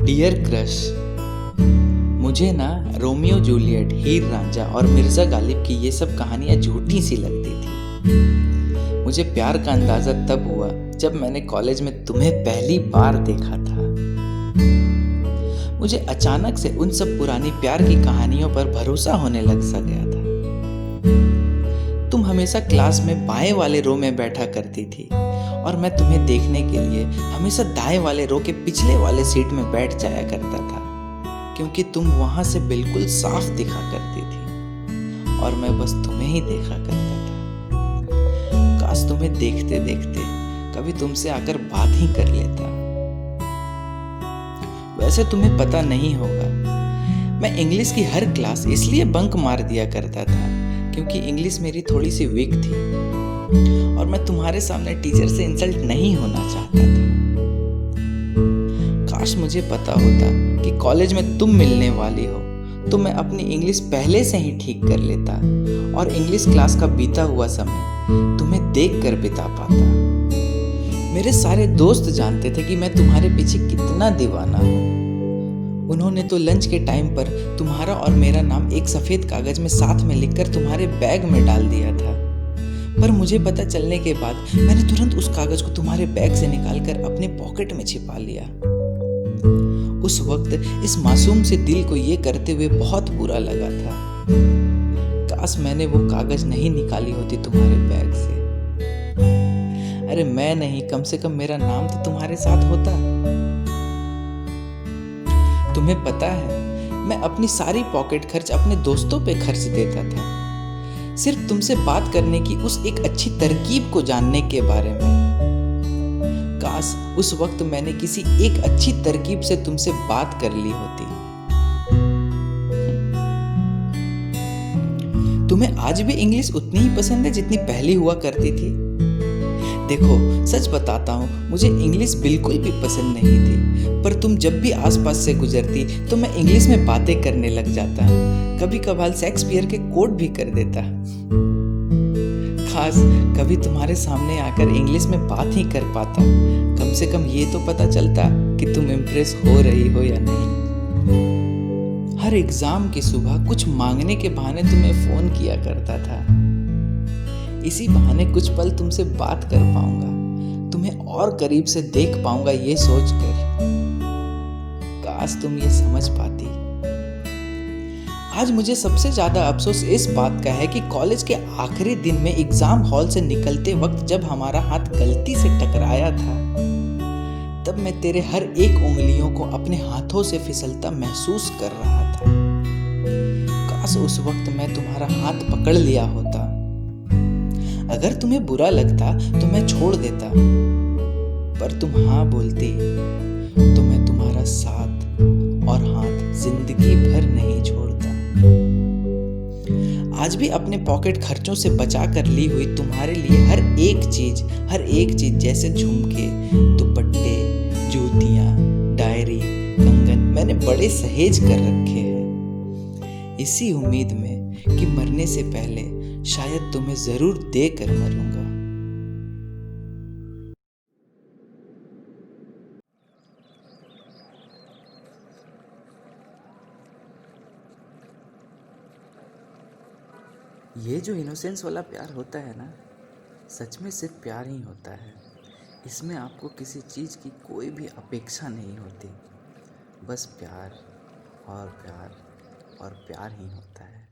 Dear crush, मुझे ना Romeo Juliet, हीर रांझा और मिर्ज़ा गालिब की ये सब कहानियाँ झूठी सी लगती थी। मुझे प्यार का अंदाज़ा तब हुआ जब मैंने कॉलेज में तुम्हें पहली बार देखा था। मुझे अचानक से उन सब पुरानी प्यार की कहानियों पर भरोसा होने लग सा गया था। तुम हमेशा क्लास में बाएं वाले रो में बैठा करती थी और मैं तुम्हें देखने के लिए हमेशा दाएं वाले रो के पिछले वाले सीट में बैठ जाया करता था, क्योंकि तुम वहां से बिल्कुल साफ दिखा करती थी और मैं बस तुम्हें ही देखा करता था। काश तुम्हें देखते देखते कभी तुमसे आकर बात ही कर लेता। वैसे तुम्हें पता नहीं होगा, मैं इंग्लिश की हर क्लास इसलिए बंक मार दिया करता था क्योंकि इंग्लिश मेरी थोड़ी सी वीक थी और मैं तुम्हारे सामने टीचर से इंसल्ट नहीं होना चाहता था। काश मुझे पता होता कि कॉलेज में तुम मिलने वाली हो तो मैं अपनी इंग्लिश पहले से ही ठीक कर लेता और इंग्लिश क्लास का बीता हुआ समय तुम्हें देख कर बिता पाता। मेरे सारे दोस्त जानते थे कि मैं तुम्हारे पीछे कितना दीवाना हूँ। उन्होंने तो लंच के टाइम पर तुम्हारा और मेरा नाम एक सफेद कागज में साथ में लिखकर तुम्हारे बैग में डाल दिया था, पर मुझे पता चलने के बाद मैंने तुरंत उस कागज को तुम्हारे बैग से निकालकर अपने पॉकेट में छिपा लिया। उस वक्त इस मासूम से दिल को ये करते हुए बहुत बुरा लगा था। काश मैंने वो कागज नहीं निकाली होती तुम्हारे बैग से। अरे मैं नहीं, कम से कम मेरा नाम तो तुम्हारे साथ होता। तुम्हें पता है, मैं अपनी सारी पॉकेट खर्च अपने दोस्तों पे खर्च देता था, सिर्फ तुमसे बात करने की उस एक अच्छी तरकीब को जानने के बारे में। काश उस वक्त मैंने किसी एक अच्छी तरकीब से तुमसे बात कर ली होती। तुम्हें आज भी इंग्लिश उतनी ही पसंद है जितनी पहले हुआ करती थी? देखो, सच बताता हूँ, मुझे इंग्लिश बिल्कुल भी पसंद नहीं थी, पर तुम जब भी आसपास से गुजरती तो मैं इंग्लिश में बातें करने लग जाता। कभी कभार शेक्सपियर के कोट भी कर देता। खास कभी तुम्हारे सामने आकर इंग्लिश में बात ही कर पाता, कम से कम ये तो पता चलता कि तुम इम्प्रेस हो रही हो या नहीं। हर एग्जाम की सुबह कुछ मांगने के बहाने तुम्हें फोन किया करता था। इसी बहाने कुछ पल तुमसे बात कर पाऊंगा, तुम्हें और करीब से देख पाऊंगा ये सोचकर। काश तुम ये समझ पाती। आज मुझे सबसे ज्यादा अफसोस इस बात का है कि कॉलेज के आखिरी दिन में एग्जाम हॉल से निकलते वक्त जब हमारा हाथ गलती से टकराया था, तब मैं तेरे हर एक उंगलियों को अपने हाथों से फिसलता महसूस कर रहा था। काश उस वक्त मैं तुम्हारा हाथ पकड़ लिया होता। अगर तुम्हें बुरा लगता तो मैं छोड़ देता, पर तुम हाँ बोलती तो मैं तुम्हारा साथ और हाथ जिंदगी भर नहीं छोड़ता। आज भी अपने पॉकेट खर्चों से बचा कर ली हुई तुम्हारे लिए हर एक चीज जैसे झुमके, दुपट्टे, जूतियां, डायरी, कंगन मैंने बड़े सहेज कर रखे हैं, इसी उम्मीद में कि मरने से पहले शायद तुम्हें जरूर देकर मरूंगा। ये जो इनोसेंस वाला प्यार होता है ना, सच में सिर्फ प्यार ही होता है। इसमें आपको किसी चीज़ की कोई भी अपेक्षा नहीं होती, बस प्यार और प्यार और प्यार ही होता है।